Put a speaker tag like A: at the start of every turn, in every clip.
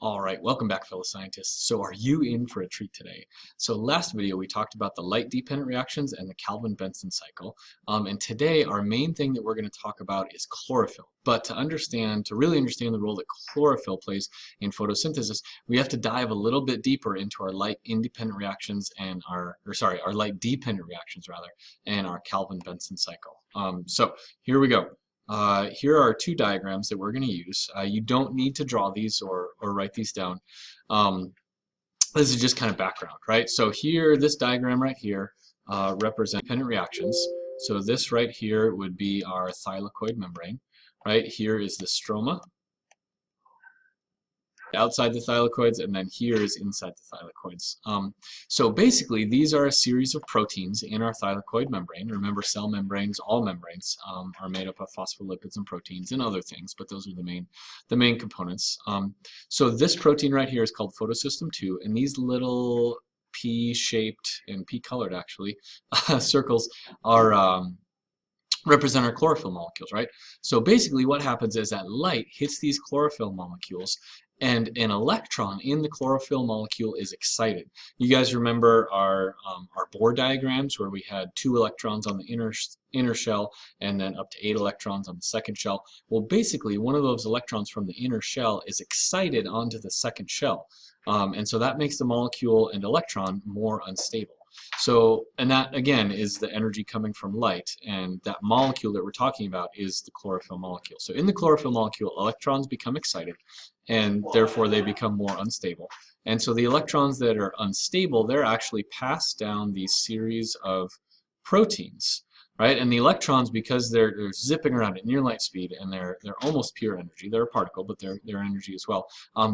A: All right, welcome back, fellow scientists. So are you in for a treat today? So last video we talked about the light-dependent reactions and the Calvin-Benson cycle. And today our main thing that we're going to talk about is chlorophyll. But to really understand the role that chlorophyll plays in photosynthesis, we have to dive a little bit deeper into our light-independent reactions and our light-dependent reactions rather, and our Calvin-Benson cycle. So here we go. Here are two diagrams that we're going to use. You don't need to draw these or write these down. This is just kind of background, right? So here, this diagram right here represents dependent reactions. So this right here would be our thylakoid membrane. Right here is the stroma outside the thylakoids, and then here is inside the thylakoids. So basically, these are a series of proteins in our thylakoid membrane. Remember, cell membranes, all membranes, are made up of phospholipids and proteins and other things, but those are the main components. So this protein right here is called photosystem 2, and these little pea-shaped and pea-colored actually circles are represent our chlorophyll molecules, right? So basically what happens is that light hits these chlorophyll molecules and an electron in the chlorophyll molecule is excited. You guys remember our Bohr diagrams where we had 2 electrons on the inner shell and then up to 8 electrons on the second shell? Well, basically one of those electrons from the inner shell is excited onto the second shell. And so that makes the molecule and electron more unstable. So, and that again is the energy coming from light, and that molecule that we're talking about is the chlorophyll molecule. So in the chlorophyll molecule, electrons become excited, and therefore they become more unstable. And so the electrons that are unstable, they're actually passed down these series of proteins, right? And the electrons, because they're zipping around at near light speed, and they're almost pure energy, they're a particle, but they're energy as well,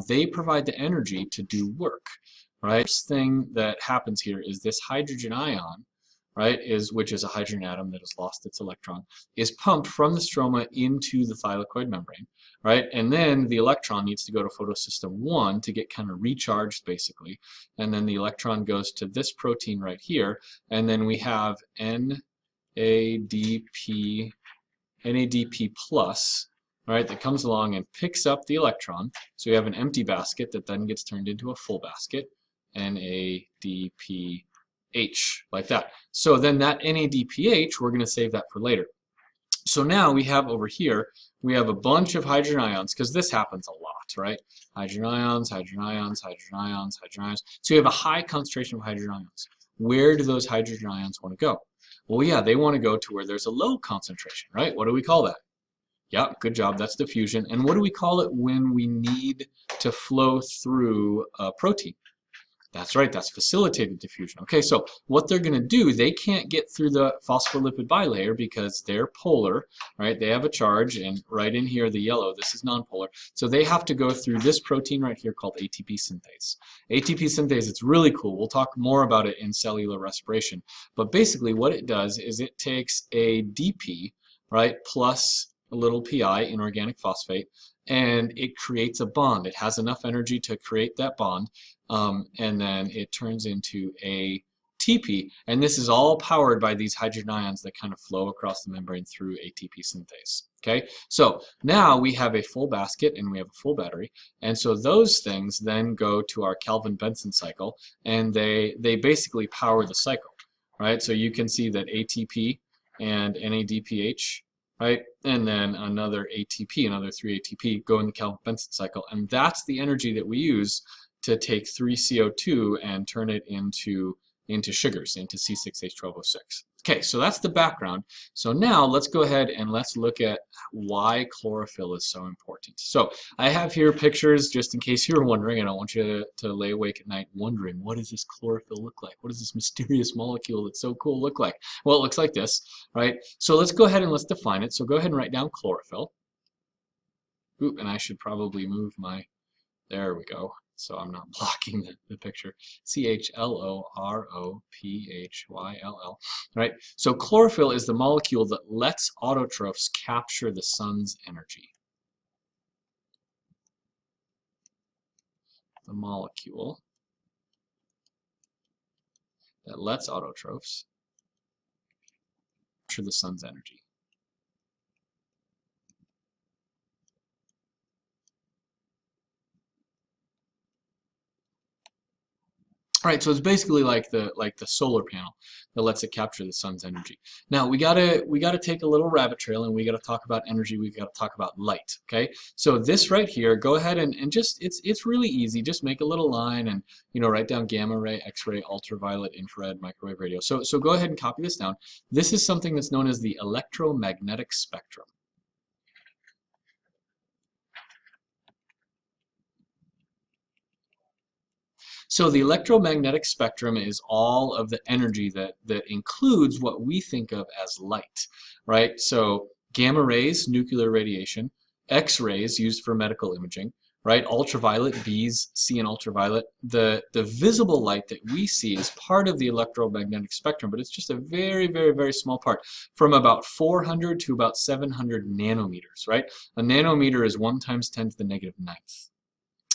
A: they provide the energy to do work. Right? First thing that happens here is this hydrogen ion, right, which is a hydrogen atom that has lost its electron, is pumped from the stroma into the thylakoid membrane, right? And then the electron needs to go to photosystem 1 to get kind of recharged, basically. And then the electron goes to this protein right here, and then we have NADP plus, right, that comes along and picks up the electron. So we have an empty basket that then gets turned into a full basket. NADPH, like that. So then that NADPH, we're going to save that for later. So now we have over here, we have a bunch of hydrogen ions, because this happens a lot, right? Hydrogen ions, hydrogen ions, hydrogen ions, hydrogen ions. So you have a high concentration of hydrogen ions. Where do those hydrogen ions want to go? Well, yeah, they want to go to where there's a low concentration, right? What do we call that? Yeah, good job. That's diffusion. And what do we call it when we need to flow through a protein? That's right, that's facilitated diffusion. Okay, so what they're going to do, they can't get through the phospholipid bilayer because they're polar, right? They have a charge, and right in here, the yellow, this is nonpolar. So they have to go through this protein right here called ATP synthase. ATP synthase, it's really cool. We'll talk more about it in cellular respiration. But basically what it does is it takes a DP, right, plus a little PI, inorganic phosphate, and it creates a bond. It has enough energy to create that bond, and then it turns into a TP, and this is all powered by these hydrogen ions that kind of flow across the membrane through ATP synthase. Okay, so now we have a full basket and we have a full battery, and so those things then go to our Calvin-Benson cycle, and they basically power the cycle, right? So you can see that ATP and NADPH, right, and then another ATP, another 3 ATP go in the Calvin-Benson cycle, and that's the energy that we use to take 3CO2 and turn it into sugars, into C6H12O6. Okay, so that's the background. So now let's go ahead and let's look at why chlorophyll is so important. So I have here pictures just in case you're wondering. I don't want you to lay awake at night wondering, what does this chlorophyll look like? What does this mysterious molecule that's so cool look like? Well, it looks like this, right? So let's go ahead and let's define it. So go ahead and write down chlorophyll. Ooh, and I should probably move my, there we go, so I'm not blocking the picture. CHLOROPHYLL. Right? So chlorophyll is the molecule that lets autotrophs capture the sun's energy. The molecule that lets autotrophs capture the sun's energy. Right, so it's basically like the solar panel that lets it capture the sun's energy. Now we gotta take a little rabbit trail and we gotta talk about energy. We gotta talk about light. Okay, so this right here, go ahead and just it's really easy. Just make a little line and write down gamma ray, X-ray, ultraviolet, infrared, microwave, radio. So go ahead and copy this down. This is something that's known as the electromagnetic spectrum. So the electromagnetic spectrum is all of the energy that includes what we think of as light, right? So gamma rays, nuclear radiation, X-rays used for medical imaging, right? Ultraviolet, bees see in ultraviolet. The visible light that we see is part of the electromagnetic spectrum, but it's just a very, very, very small part, from about 400 to about 700 nanometers, right? A nanometer is 1 × 10 to the -9th.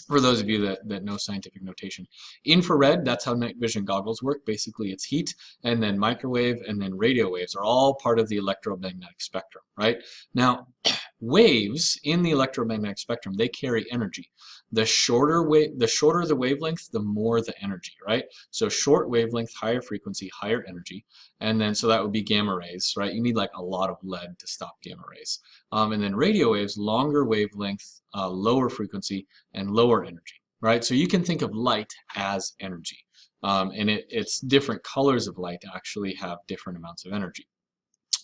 A: For those of you that know scientific notation. Infrared, that's how night vision goggles work. Basically, it's heat, and then microwave, and then radio waves are all part of the electromagnetic spectrum, right? Now, waves in the electromagnetic spectrum, they carry energy. The shorter the wavelength, the more the energy, right? So short wavelength, higher frequency, higher energy. And then, so that would be gamma rays, right? You need like a lot of lead to stop gamma rays. And then radio waves, longer wavelength, lower frequency, and lower energy, right? So you can think of light as energy. And it's different colors of light actually have different amounts of energy.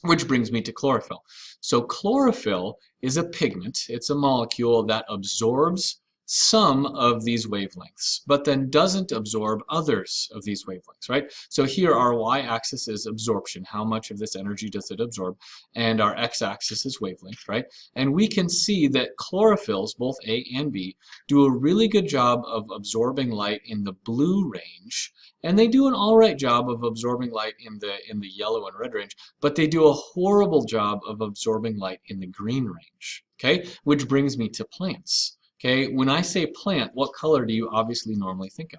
A: Which brings me to chlorophyll. So chlorophyll is a pigment. It's a molecule that absorbs some of these wavelengths, but then doesn't absorb others of these wavelengths, right? So here our y-axis is absorption. How much of this energy does it absorb? And our x-axis is wavelength, right? And we can see that chlorophylls, both A and B, do a really good job of absorbing light in the blue range, and they do an all right job of absorbing light in the yellow and red range, but they do a horrible job of absorbing light in the green range, okay? Which brings me to plants. Okay, when I say plant, what color do you obviously normally think of?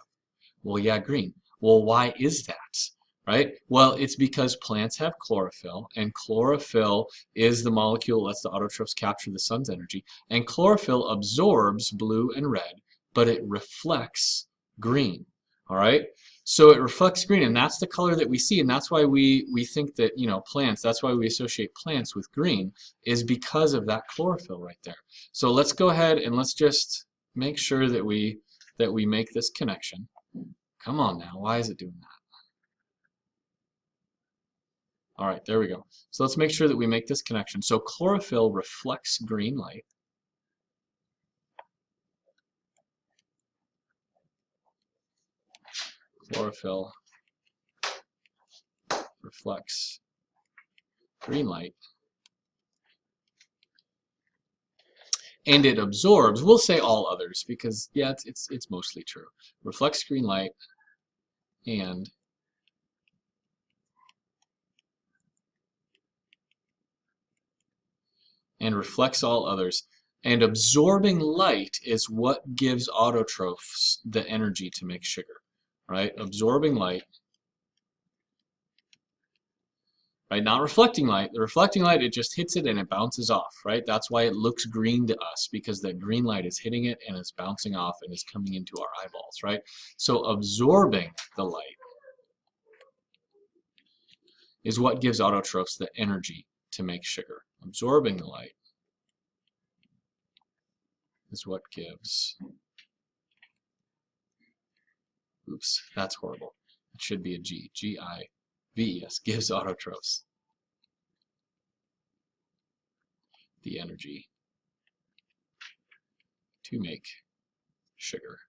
A: Well, yeah, green. Well, why is that? Right? Well, it's because plants have chlorophyll, and chlorophyll is the molecule that lets the autotrophs capture the sun's energy, and chlorophyll absorbs blue and red, but it reflects green. All right? So it reflects green, and that's the color that we see, and that's why we think that, plants, that's why we associate plants with green, is because of that chlorophyll right there. So let's go ahead and let's just make sure that we make this connection. Come on now, why is it doing that? All right, there we go. So let's make sure that we make this connection. So chlorophyll reflects green light. Chlorophyll reflects green light. And it absorbs, we'll say all others because, yeah, it's mostly true. Reflects green light and reflects all others. And absorbing light is what gives autotrophs the energy to make sugar, right? Absorbing light, right? Not reflecting light. The reflecting light, it just hits it and it bounces off, right? That's why it looks green to us, because that green light is hitting it and it's bouncing off and is coming into our eyeballs, right? So absorbing the light is what gives autotrophs the energy to make sugar. Absorbing the light is what gives, oops, that's horrible. It should be a G, G-I-V-E-S, gives autotrophs the energy to make sugar.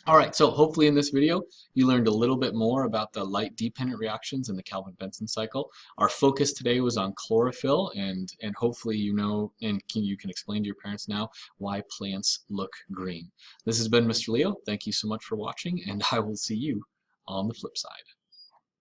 A: All right, so hopefully in this video you learned a little bit more about the light-dependent reactions in the Calvin-Benson cycle. Our focus today was on chlorophyll, and hopefully you know and you can explain to your parents now why plants look green. This has been Mr. Leo. Thank you so much for watching, and I will see you on the flip side.